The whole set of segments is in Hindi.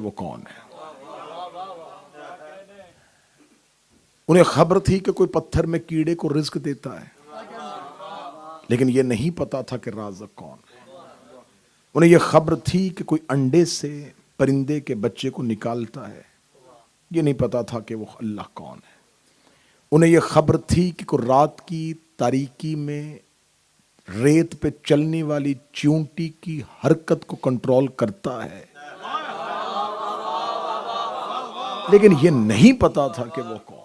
वो कौन है। उन्हें खबर थी कि कोई पत्थर में कीड़े को रिज्क देता है, लेकिन यह नहीं पता था कि राज़िक कौन है। उन्हें यह खबर थी कि कोई अंडे से परिंदे के बच्चे को निकालता है, ये नहीं पता था कि वो अल्लाह कौन है। उन्हें यह खबर थी कि कोई रात की तारीकी में रेत पे चलने वाली चींटी की हरकत को कंट्रोल करता है, लेकिन यह नहीं पता था कि वो कौन है।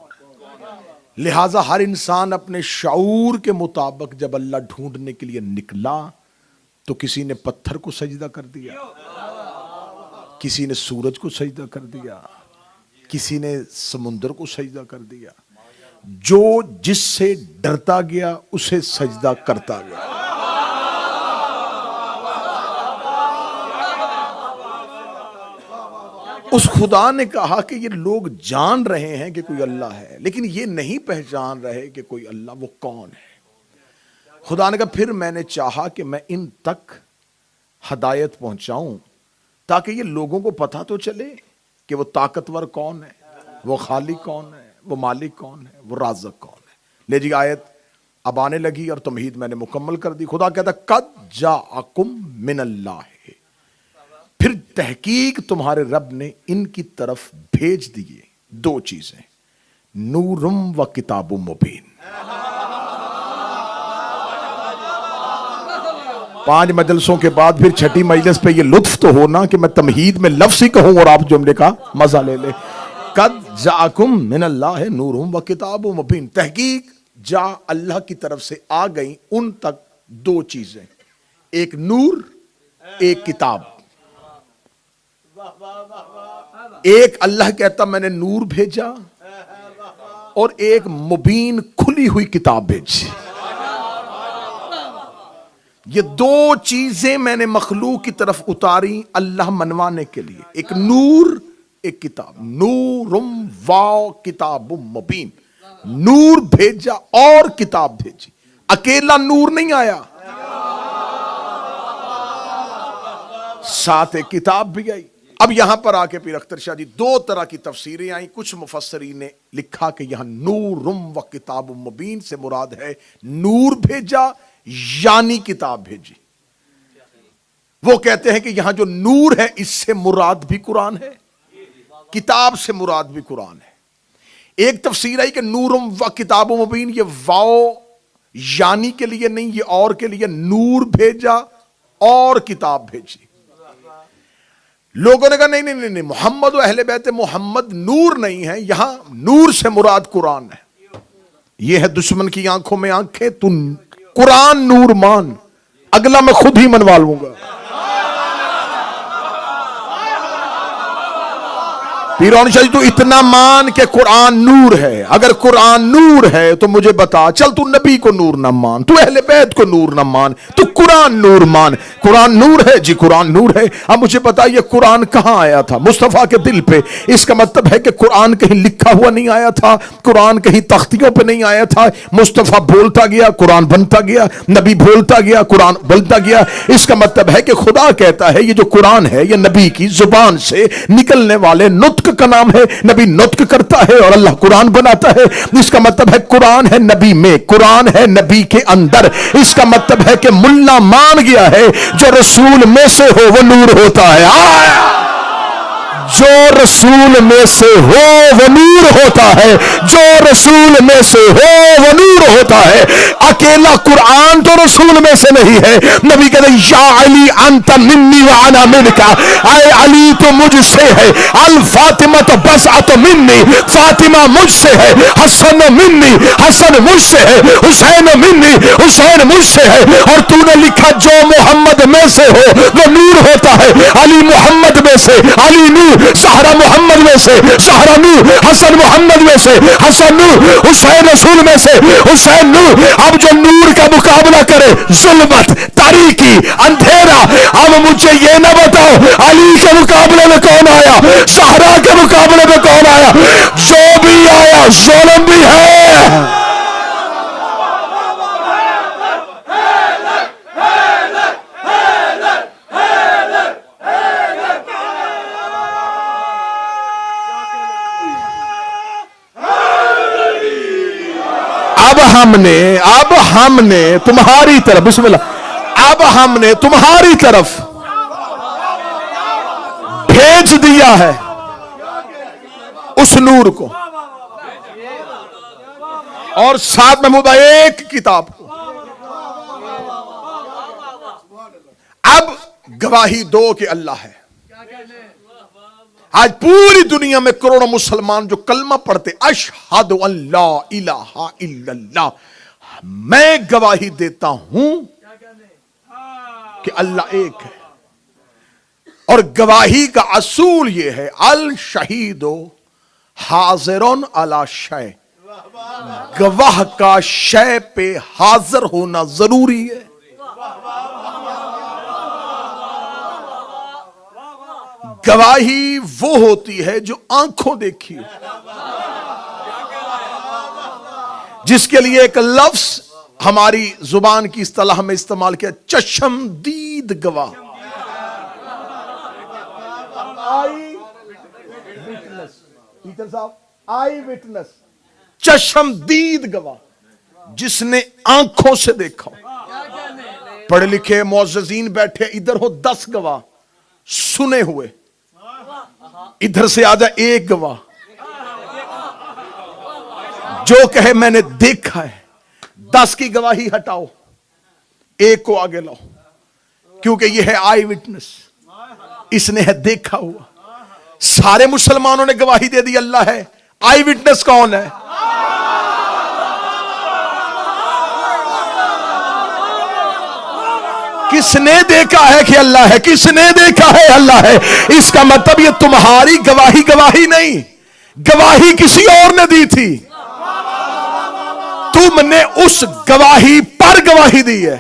लिहाजा हर इंसान अपने शाऊर के मुताबिक जब अल्लाह ढूंढने के लिए निकला तो किसी ने पत्थर को सजदा कर दिया, किसी ने सूरज को सजदा कर दिया, किसी ने समुद्र को सजदा कर दिया। जो जिससे डरता गया उसे सजदा करता गया। उस खुदा ने कहा कि ये लोग जान रहे हैं कि कोई अल्लाह है, लेकिन ये नहीं पहचान रहे कि कोई अल्लाह वो कौन है। खुदा ने कहा फिर मैंने चाहा कि मैं इन तक हदायत पहुंचाऊं ताकि ये लोगों को पता तो चले कि वो ताकतवर कौन है, वो खालिक कौन है, वो मालिक कौन है, वो राज़िक कौन है। ले जी आयत अब आने लगी और तमहीद मैंने मुकम्मल कर दी। खुदा कहता कद जाअकुम मिनल्लाह, फिर तहकीक तुम्हारे रब ने इनकी तरफ भेज दिए दो चीजें, नूरुम व किताबुम मुबीन। 5 मजलिसों के बाद फिर छठी मजलिस पे ये लुत्फ तो होना कि मैं तमहीद में लफ्ज़ ही कहूं और आप जुमले का मजा ले ले। कद जाअकुम मिनल्लाह नूरुम व किताबुम मुबीन, तहकीक जा अल्लाह की तरफ से आ गई उन तक दो चीजें, एक नूर एक किताब। एक अल्लाह कहता मैंने नूर भेजा और एक मुबीन खुली हुई किताब भेजी। ये दो चीजें मैंने मखलूक की तरफ उतारी अल्लाह मनवाने के लिए, एक नूर एक किताब। नूरुम वाओ किताबुम मुबीन, नूर भेजा और किताब भेजी। अकेला नूर नहीं आया, साथ एक किताब भी आई। अब यहां पर आके पीर अख्तर शाह जी दो तरह की तफसीरें आई। कुछ मुफस्सरीन ने लिखा कि यहां नूरुम व किताब मुबीन से मुराद है नूर भेजा यानी किताब भेजी। वो कहते हैं कि यहां जो नूर है इससे मुराद भी कुरान है, किताब से मुराद भी कुरान है। एक तफसीर आई कि नूरुम व किताब मुबीन, ये वाओ यानी के लिए नहीं, ये और के लिए, नूर भेजा और किताब भेजी। लोगों ने कहा नहीं नहीं नहीं, नहीं मोहम्मद व अहले बैत मोहम्मद नूर नहीं है, यहां नूर से मुराद कुरान है। यह है दुश्मन की आंखों में आंखें, तू कुरान नूर मान, अगला मैं खुद ही मनवा लूंगा। पीरौन शाह जी तू इतना मान के कुरान नूर है, अगर कुरान नूर है तो मुझे बता, चल तू नबी को नूर न मान, तू अहले बैत को नूर न मान, तू कुरान नूर मान। कुरान नूर है जी, कुरान नूर है। अब मुझे बता ये कुरान कहां आया था? मुस्तफा के दिल पे। इसका मतलब है कि कुरान कहीं लिखा हुआ नहीं आया था, कुरान कहीं तख्तियों पे नहीं आया था। मुस्तफा बोलता गया, कुरान बनता गया, नबी बोलता गया, कुरान बनता गया। इसका मतलब है कि खुदा कहता है ये जो कुरान है ये नबी की जुबान से निकलने वाले नुत्क का नाम है, नबी नुत्क करता है और अल्लाह कुरान बनाता है। इसका मतलब है कुरान है नबी में, कुरान है नबी के अंदर। इसका मतलब है कि मुल्ला मान गया है जो रसूल में से हो वो नूर होता है। जो रसूल में से हो वो नूर होता है, जो रसूल में से हो वो नूर होता है। अकेला कुरान तो रसूल में से नहीं है। नबी कहते या अली अंत मिन्नी व अना मिनका, आए अली तो मुझसे है, अल फातिमा तो बस तो मिन्नी, फातिमा मुझसे है, हसन मिन्नी, हसन मुझसे है, हुसैन मिन्नी, हुसैन मुझसे है। और तूने लिखा जो मोहम्मद में से हो वो नूर होता है। अली मोहम्मद में से, अली नूर, सहरा मोहम्मद में से, सहरा नूर, हसन मोहम्मद में से, हसन नूर, हुसैन रसूल में से, हुसैन नूर। अब जो नूर का मुकाबला करे जुल्मत, तारीकी, अंधेरा, अब मुझे ये ना बताओ अली के मुकाबले में कौन आया, सहरा के मुकाबले में कौन आया? जो भी आया जुल्म भी है। अब हमने तुम्हारी तरफ, बिस्मिल्लाह, अब हमने तुम्हारी तरफ भेज दिया है उस नूर को, और साथ में मुद्दा एक किताब को। अब गवाही दो कि अल्लाह है। आज पूरी दुनिया में करोड़ों मुसलमान जो कलमा पढ़ते, अशहदु अल्ला इलाहा इल्लल्लाह, मैं गवाही देता हूं कि अल्लाह एक है। और गवाही का असूल यह है, अल शहीदो हाजिरुन अला शय, गवाह का शय पे हाजिर होना जरूरी है। गवाही वो होती है जो आंखों देखी, जिसके लिए एक लफ्ज हमारी जुबान की इस्तिलाह में इस्तेमाल किया, चश्मदीद गवाह। टीचर साहब, आई विटनेस, चश्मदीद गवाह, जिसने आंखों से देखा। पढ़े लिखे मुअज़्ज़िज़ीन बैठे, इधर हो 10 गवाह सुने हुए, इधर से आ जाए एक गवाह जो कहे मैंने देखा है। 10 की गवाही हटाओ, एक को आगे लाओ, क्योंकि यह है आई विटनेस, इसने है देखा हुआ। सारे मुसलमानों ने गवाही दे दी अल्लाह है, आई विटनेस कौन है? किसने देखा है कि अल्लाह है? किसने देखा है अल्लाह है? इसका मतलब ये तुम्हारी गवाही गवाही नहीं, गवाही किसी और ने दी थी, तुमने उस गवाही पर गवाही दी है।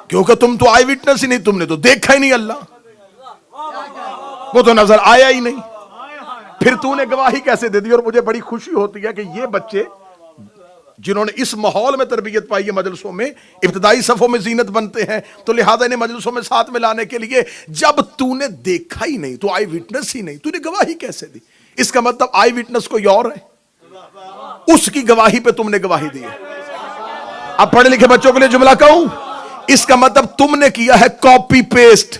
क्योंकि तुम तो आई विटनेस ही नहीं, तुमने तो देखा ही नहीं अल्लाह, वो तो नजर आया ही नहीं, फिर तूने गवाही कैसे दे दी? और मुझे बड़ी खुशी होती है कि ये बच्चे जिन्होंने इस माहौल में तरबियत पाई है, मजलिसों में इब्तदाई सफों में जीनत बनते हैं, तो लिहाजा इन्हें मजलिसों में साथ में लाने के लिए, जब तूने देखा ही नहीं, तो आई विटनेस ही नहीं, तूने गवाही कैसे दी? इसका मतलब आई विटनेस कोई और है, उसकी गवाही पे तुमने गवाही दी है। अब पढ़े लिखे बच्चों के लिए जुमला कहूं, इसका मतलब तुमने किया है कॉपी पेस्ट।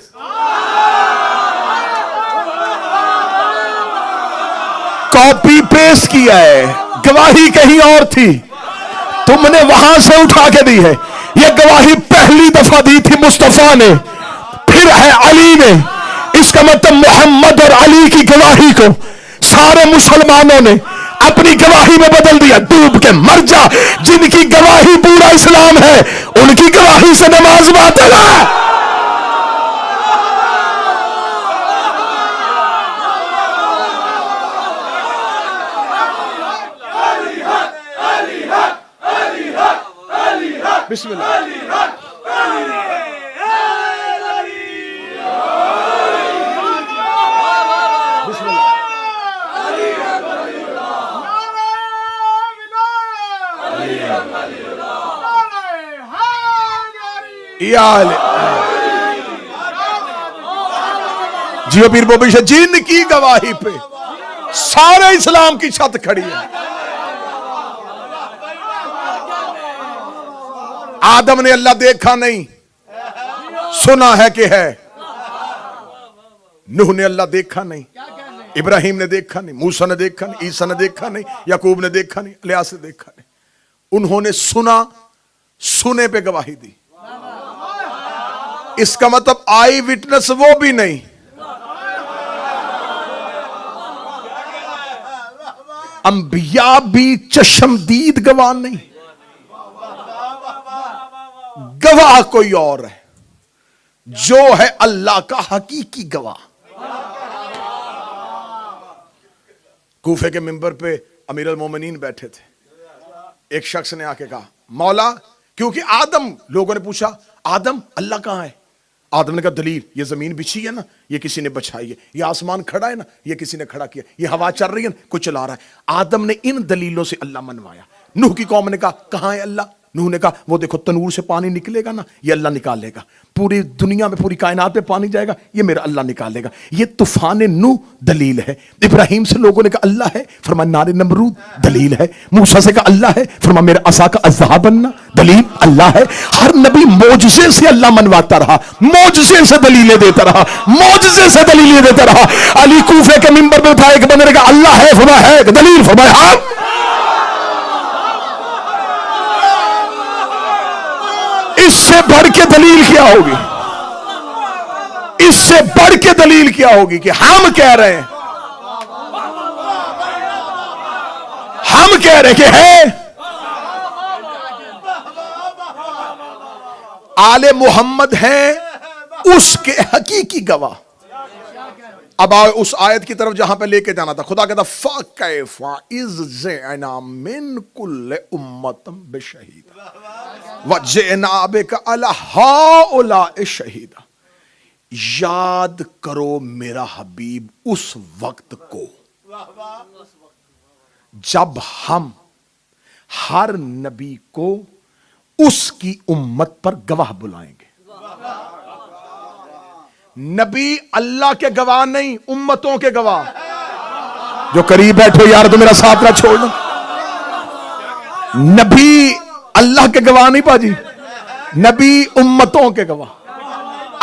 कॉपी पेस्ट किया है, गवाही कहीं और थी, तुमने वहां से उठा के दी है। यह गवाही पहली दफा दी थी मुस्तफा ने, फिर है अली ने। इसका मतलब मोहम्मद और अली की गवाही को सारे मुसलमानों ने अपनी गवाही में बदल दिया। डूब के मर जा, जिनकी गवाही पूरा इस्लाम है, उनकी गवाही से नमाज बातिल है। बिस्मिल्लाह। जियो पीर बोबी से, जिनकी गवाही पे सारे इस्लाम की छत खड़ी है। आदम ने अल्लाह देखा नहीं, सुना है कि है। नूह ने अल्लाह देखा नहीं, इब्राहिम ने देखा नहीं, मूसा ने देखा नहीं, ईसा ने देखा नहीं, याकूब ने देखा नहीं, इलियास ने देखा नहीं। उन्होंने सुना, सुने पे गवाही दी। इसका मतलब आई विटनेस वो भी नहीं, अंबिया भी चश्मदीद गवाह नहीं, गवाह कोई और है, जो है अल्लाह का हकीकी गवाह। कूफे के मिंबर पे अमीर अल मोमिनीन बैठे थे, एक शख्स ने आके कहा, मौला, क्योंकि आदम, लोगों ने पूछा आदम अल्लाह कहां है? आदम ने कहा दलील, ये जमीन बिछी है ना, ये किसी ने बिछाई है, ये आसमान खड़ा है ना, ये किसी ने खड़ा किया, ये हवा चल रही है ना, कुछ चला रहा है। आदम ने इन दलीलों से अल्लाह मनवाया। नूह की कौम ने कहा कहां है अल्लाह? नूह ने कहा वो देखो तनूर से पानी निकलेगा ना, ये अल्लाह निकालेगा। पूरी दुनिया में पूरी कायनात में पानी जाएगा, ये मेरा अल्लाह निकालेगा। ये तूफान नूह दलील है। इब्राहिम से लोगों ने कहा अल्लाह है, फरमा नारे नमरूद दलील है। मूसा से कहा अल्लाह है, फरमा मेरे असा का अज़हा बनना दलील अल्लाह है। हर नबी मौजज़े से अल्लाह मनवाता रहा, मौजज़े से दलीलें देता रहा, मौजज़े से दलीलें देता रहा। अली कूफे के मिंबर पे उठाए एक बंदे ने कहा अल्लाह है, फरमाया है दलील, फरमाया हाँ। इससे बढ़ के दलील क्या होगी? इससे बढ़ के दलील क्या होगी कि हम कह रहे हैं, हम कह रहे कि है आले मोहम्मद है उसके हकीकी गवाह। अब आओ उस आयत की तरफ जहां पे लेके जाना था। खुदा कहता फ़कैफ़ा इज़ ज़अना मिन कुल्लि उम्मतिन बिशहीद व जिअना बिका अला हाउलाइ शहीदा। याद करो मेरा हबीब उस वक्त को जब हम हर नबी को उसकी उम्मत पर गवाह बुलाएंगे। नबी अल्लाह के गवाह नहीं, उम्मतों के गवाह। जो करीब बैठो यार तो मेरा साथ ना छोड़ना। नबी अल्लाह के गवाह नहीं पाजी, नबी उम्मतों के गवाह।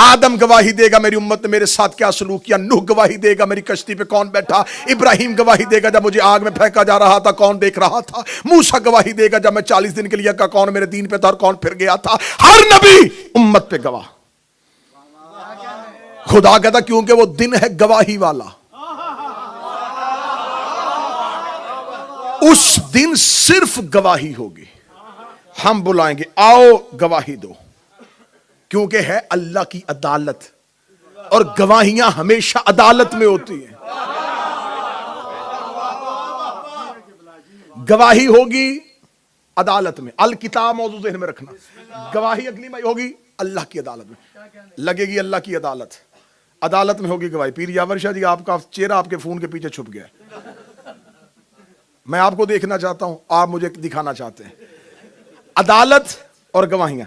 आदम गवाही देगा मेरी उम्मत ने मेरे साथ क्या सलूक किया। नूह गवाही देगा मेरी कश्ती पे कौन बैठा। इब्राहिम गवाही देगा जब मुझे आग में फेंका जा रहा था कौन देख रहा था। मूसा गवाही देगा जब मैं 40 दिन के लिए का कौन मेरे दीन पे था और कौन फिर गया था। हर नबी उम्मत पे गवाह। खुदा कहता क्योंकि वो दिन है गवाही वाला। उस दिन सिर्फ गवाही होगी। हम बुलाएंगे आओ गवाही दो, क्योंकि है अल्लाह की अदालत और गवाहियां हमेशा अदालत में होती हैं। गवाही होगी अदालत में। अल किताब मौजूद ज़हन में रखना। गवाही अगली में होगी अल्लाह की अदालत में, लगेगी अल्लाह की अदालत। अदालत में होगी गवाही। पीर यावर शाह जी आपका चेहरा आपके फोन के पीछे छुप गया। मैं आपको देखना चाहता हूं, आप मुझे दिखाना चाहते हैं। अदालत और गवाहियां,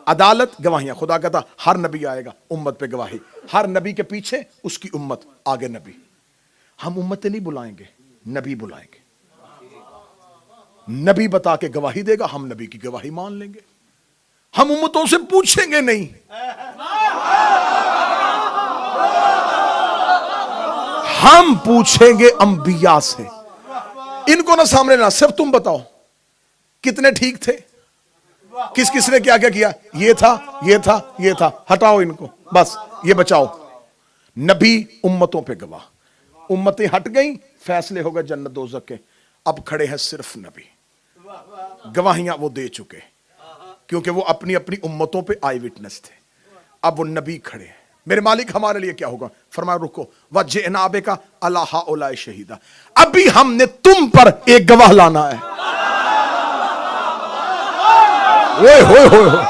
अदालत गवाहियां। खुदा कहता हर नबी आएगा उम्मत पे गवाही। हर नबी के पीछे उसकी उम्मत, आगे नबी। हम उम्मतें नहीं बुलाएंगे, नबी बुलाएंगे। नबी बता के गवाही देगा, हम नबी की गवाही मान लेंगे। हम उम्मतों से पूछेंगे नहीं। हम पूछेंगे अंबिया से। इनको ना सामने ना, सिर्फ तुम बताओ कितने ठीक थे, किस किस ने क्या क्या किया। ये था, ये था, ये था, हटाओ इनको, बस ये बचाओ। नबी उम्मतों पे गवाह। उम्मतें हट गई, फैसले हो गए जन्नत दोज़ख के। अब खड़े हैं सिर्फ नबी। गवाहियां वो दे चुके क्योंकि वो अपनी अपनी उम्मतों पे आई विटनेस थे। अब वो नबी खड़े हैं। मेरे मालिक हमारे लिए क्या होगा? फरमाया रुको वजिअना बिका अला हाउलाइ शहीदा। अभी हमने तुम पर एक गवाह लाना है। ओए होए होए होए,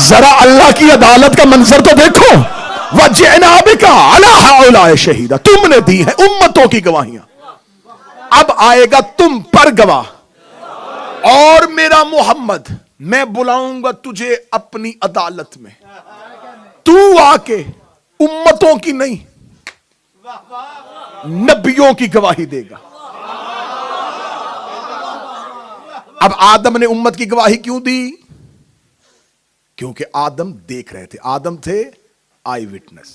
जरा अल्लाह की अदालत का मंजर तो देखो। वजिअना बिका अला हाउलाइ शहीदा। तुमने दी है उम्मतों की गवाहियां, अब आएगा तुम पर गवाह। और मेरा मोहम्मद, मैं बुलाऊंगा तुझे अपनी अदालत में। तू आके उम्मतों की नहीं नबियों की गवाही देगा। अब आदम ने उम्मत की गवाही क्यों दी? क्योंकि आदम देख रहे थे। आदम थे आई विटनेस,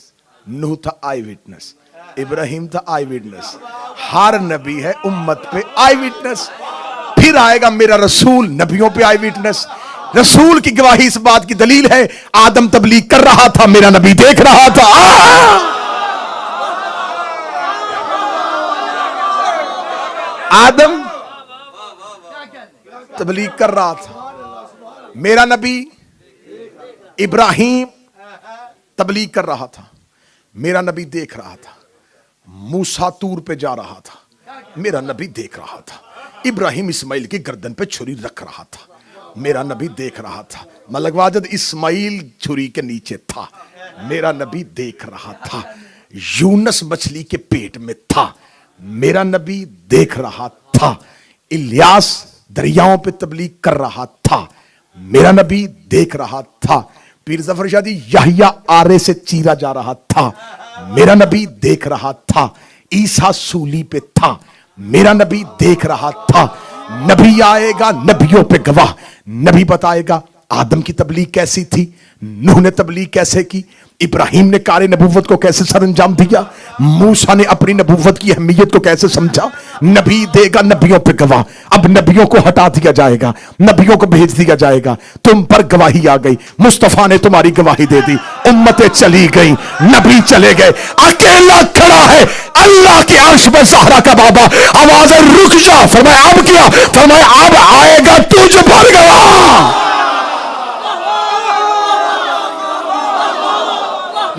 नूह था आई विटनेस, इब्राहिम था आई विटनेस। हर नबी है उम्मत पे आई विटनेस। फिर आएगा मेरा रसूल, नबियों पे आई विटनेस। रसूल की गवाही इस बात की दलील है, आदम तबलीग कर रहा था, मेरा नबी देख रहा था। आदम तबलीग कर रहा था, मेरा नबी इब्राहिम तबलीग कर रहा था, मेरा नबी देख रहा था। मूसा तूर पे जा रहा था, मेरा नबी देख रहा था। इब्राहिम इस्माइल की गर्दन पे छुरी रख रहा था, मेरा नबी देख रहा था। मलक वाजिद इस्माइल छुरी के नीचे था, मेरा नबी देख रहा था। यूनस मछली के पेट में था, मेरा नबी देख रहा था। इलियास दरियाओं पे तबलीग कर रहा था, मेरा नबी देख रहा था। पीर जफर शादी याहिया आरे से चीरा जा रहा था, मेरा नबी देख रहा था। ईसा सूली पे था, मेरा नबी देख रहा था। नबी आएगा नबियों पे गवाह, नबी बताएगा आदम की तबलीग कैसी थी, नूह ने तबलीग कैसे की, इब्राहिम ने कार नबूवत को कैसे सरंजाम दिया, मूसा ने अपनी नबूवत की अहमियत को कैसे समझा। नबी देगा नबियों पे गवाह। अब नबियों को हटा दिया जाएगा, नबियों को भेज दिया जाएगा। तुम पर गवाही आ गई, मुस्तफा ने तुम्हारी गवाही दे दी, उम्मतें चली गई, नबी चले गए, अकेला खड़ा है अल्लाह के अर्श में सहरा का बाबा। आवाज रुक जा, फरमाया अब क्या, फरमाया अब आएगा तुझ पर गवाह।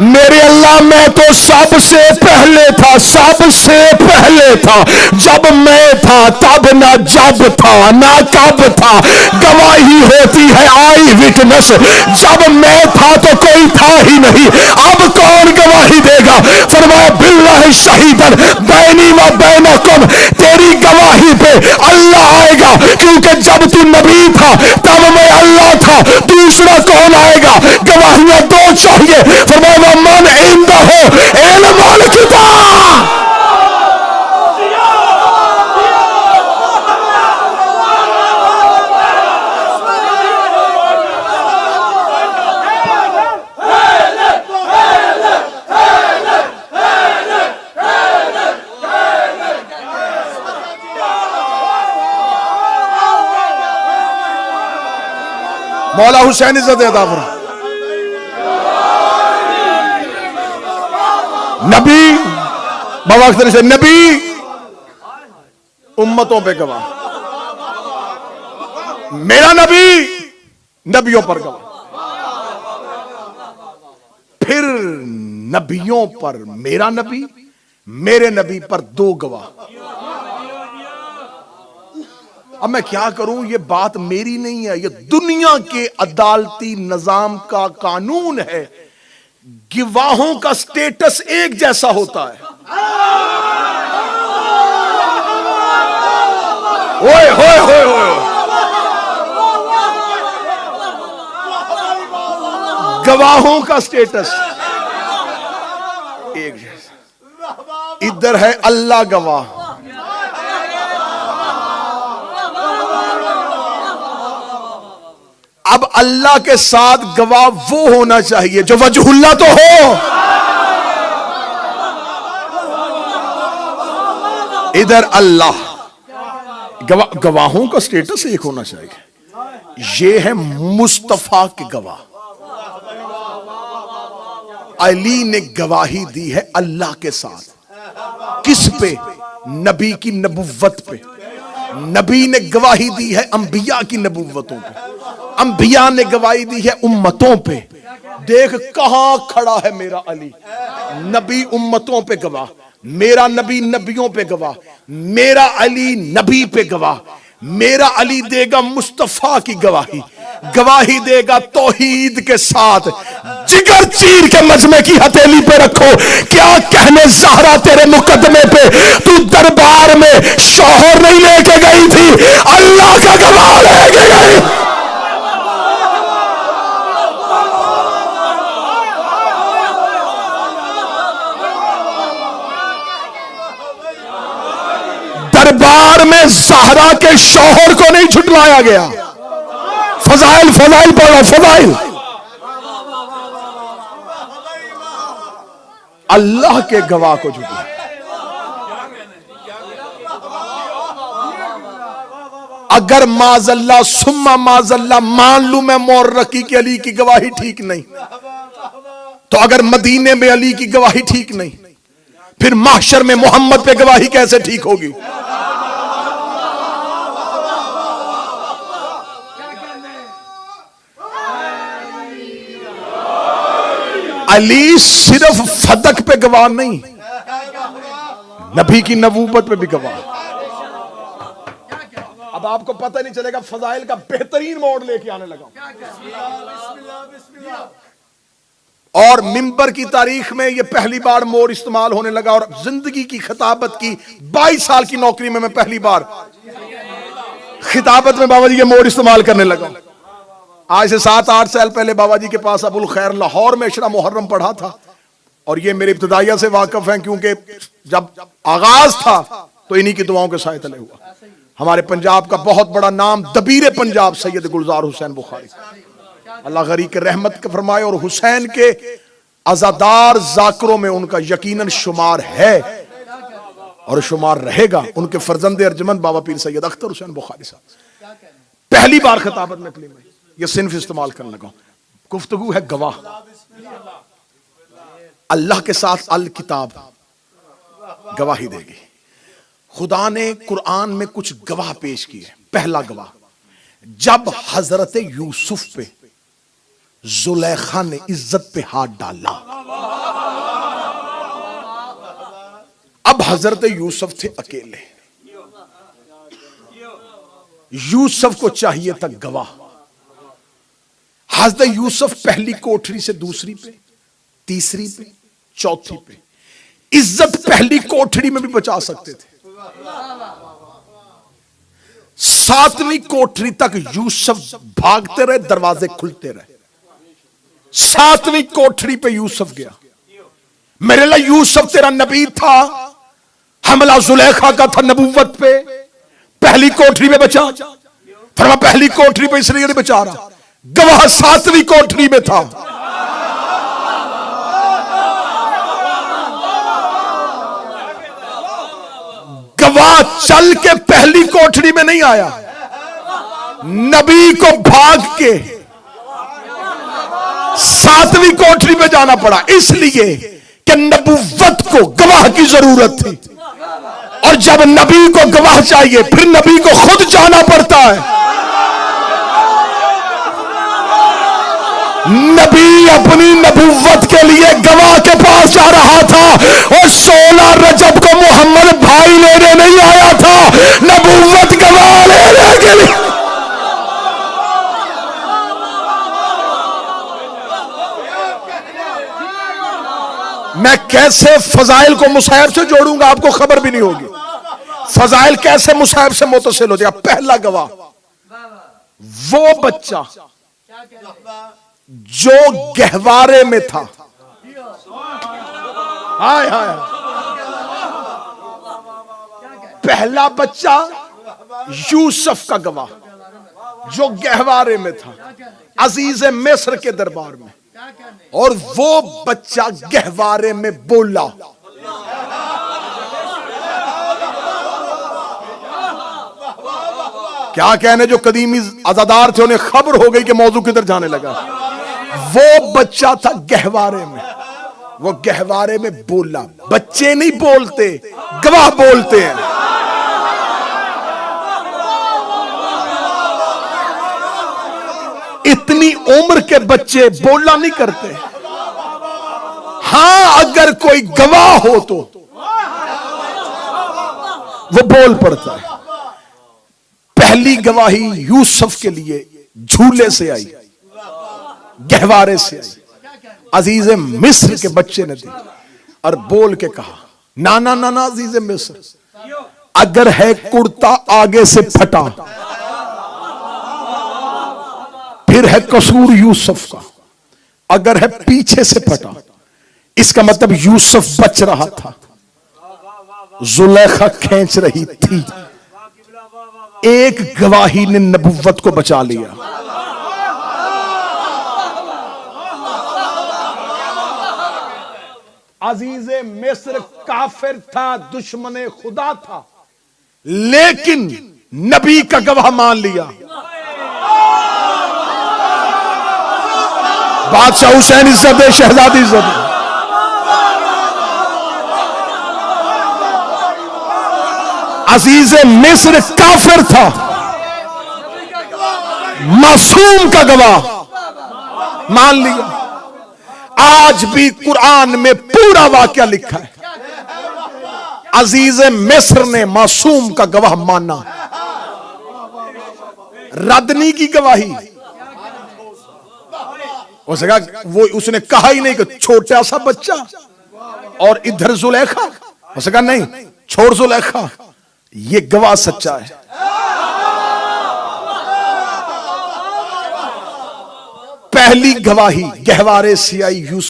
मेरे अल्लाह मैं तो सबसे पहले था, सबसे पहले था। जब मैं था तब ना जब था ना कब था, गवाही होती है आई विटनेस। जब मैं था तो कोई था ही नहीं, अब कौन गवाही देगा। फरमाया बिल्लाह शहीदन बैनी व बैनकुम, तेरी गवाही पे अल्लाह आएगा, क्योंकि जब तू नबी था तब मैं अल्लाह था, दूसरा कौन आएगा। गवाहियां दो चाहिए। फरमाया मन इंदा हो इल्मुल किताब, मौला हुसैन इज्जत अता फरमा। नबी बाबा अख्तर से नबी उम्मतों पे गवाह, मेरा नबी नबियों पर गवाह, फिर नबियों पर मेरा नबी, मेरे नबी पर दो गवाह। अब मैं क्या करूं, ये बात मेरी नहीं है, ये दुनिया के अदालती निजाम का कानून है। गवाहों का स्टेटस एक जैसा होता है। ओए होए होए होए, गवाहों का स्टेटस एक जैसा। इधर है अल्लाह गवाह, अब अल्लाह के साथ गवाह वो होना चाहिए जो वजहुल्लाह तो हो। इधर अल्लाह, गवाहों का स्टेटस एक होना चाहिए। ये है मुस्तफा के गवाह। अली ने गवाही दी है अल्लाह के साथ, किस पे, नबी की नबुव्वत पे। नबी ने गवाही दी है अंबिया की नबुव्वतों पे, अंबिया ने गवाही दी है उम्मतों पे। देख कहां खड़ा है मेरा अली, नबी उम्मतों पे गवाह, मेरा नबी नबियों पे गवाह, मेरा अली नबी पे गवाह। मेरा अली देगा मुस्तफा की गवाही, गवाही देगा तौहीद के साथ। जिगर चीर के मजमे की हथेली पे रखो, क्या कहने ज़हरा तेरे मुकदमे पे। तू दरबार में शौहर नहीं लेके गई थी, अल्लाह का गवाह लेके गई। दरबार में ज़हरा के शौहर को नहीं झुटलाया गया। फजाइल फजाइल पढ़ो, फजाइल। अल्लाह के गवाह को झुटलाया। अगर माजल्ला सुम्मा माजल्ला मान लू मैं मोर्रकी की अली की गवाही ठीक नहीं, तो अगर मदीने में अली की गवाही ठीक नहीं, फिर महशर में मोहम्मद पे गवाही कैसे ठीक होगी। अली सिर्फ फदक पे गवाह नहीं, नबी की नबूवत पे भी गवाह। अब आपको पता नहीं चलेगा, फजाइल का बेहतरीन मोड लेके आने लगा। और मिंबर की तारीख में यह पहली बार मोड इस्तेमाल होने लगा, और जिंदगी की खिताबत की 22 साल की नौकरी में मैं पहली बार खिताबत में बाबा जी के मोड़ इस्तेमाल करने लगा। आज से 7-8 साल पहले बाबा जी के पास अबुल खैर लाहौर में इशरा मुहर्रम पढ़ा था, और ये मेरे इब्तदाइया से वाकिफ हैं क्योंकि जब आगाज था तो इन्हीं की दुआओं के साए तले हुआ। हमारे पंजाब का बहुत बड़ा नाम दबीर पंजाब सैयद गुलजार हुसैन बुखारी, अल्लाह गरी के रहमत के फरमाए, और हुसैन के अज़ादार जाकरों में उनका यकीनन शुमार है और शुमार रहेगा। उनके फर्जंद अर्जमंद बाबा पीर सैयद अख्तर हुसैन बुखारी साहब पहली बार खिताबत में कलीम में ये सिन्फ इस्तेमाल करने लगा। गुफ्तगू है गवाह, अल्लाह के साथ अल किताब गवाही देगी। खुदा ने कुरान में कुछ गवाह पेश किए। पहला गवाह, जब हजरत यूसुफ पे जुलेखा ने इज्जत पे हाथ डाला। अब हजरत यूसुफ थे अकेले, यूसुफ को चाहिए था गवाह। हजरत यूसुफ पहली कोठरी से दूसरी पे, तीसरी पे, चौथी पे, इज्जत पहली कोठरी में भी बचा सकते थे। 7वीं कोठरी तक यूसुफ भागते रहे, दरवाजे खुलते रहे। 7वीं कोठरी पे यूसुफ गया। मेरे लिए यूसुफ तेरा नबी था, हमला जुलेखा का था नबूवत पे। पहली कोठरी में बचा, फरमा पहली कोठरी पे इसलिए नहीं बचा रहा, गवाह 7वीं कोठरी में था। गवाह चल के पहली कोठरी में नहीं आया, नबी को भाग के 7वीं कोठरी में जाना पड़ा, इसलिए कि नबूवत को गवाह की जरूरत थी। और जब नबी को गवाह चाहिए फिर नबी को खुद जाना पड़ता है। नबी अपनी नबूवत के लिए गवाह के पास जा रहा था, और 16 रजब को मोहम्मद भाई लेने नहीं आया था, नबूवत गवाह लेने के लिए। मैं कैसे फजाइल को मुसाहिब से जोड़ूंगा आपको खबर भी नहीं होगी। फजाइल कैसे मुसाहिब से मुतसिल हो जाएगा। पहला गवाह वो बच्चा जो गहवारे में था। हाय हाय, पहला बच्चा यूसुफ का गवाह जो गहवारे में था, अजीज मिस्र के दरबार में, और वो बच्चा गहवारे में बोला। क्या कहने, जो कदीमी अज़ादार थे उन्हें खबर हो गई कि मौजू किधर जाने लगा। वो बच्चा था गहवारे में, वो गहवारे में बोला। बच्चे नहीं बोलते, गवाह बोलते हैं। इतनी उम्र के बच्चे बोलना नहीं करते। हां, अगर कोई गवाह हो तो वो बोल पड़ता है। पहली गवाही यूसुफ के लिए झूले से आई, गहवारे से आई। अजीज मिस्र के बच्चे ने दी और बोल के कहा, ना ना ना ना अजीज मिस्र, अगर है कुर्ता आगे से फटा फिर है कसूर यूसुफ का, अगर है पीछे से फटा इसका मतलब यूसुफ बच रहा था, जुलेखा खींच रही थी। एक गवाही ने नबुव्वत को बचा लिया। अजीजे मिस्र काफिर था, दुश्मने खुदा था, लेकिन नबी का गवाह मान लिया। बादशाह हुसैन इज्जत है, शहजादी इज्जत है। अजीजे मिस्र काफिर था, मासूम का गवाह मान लिया। आज भी कुरान में पूरा वाकया लिखा है, अजीज मिस्र ने मासूम का गवाह माना, रदनी की गवाही। उसने कहा ही नहीं कि छोटा सा बच्चा और इधर जुलेखा, उसने कहा नहीं, छोड़ जुलेखा, ये गवाह सच्चा है। पहली गवाही गहवारे सियाई यूसुफ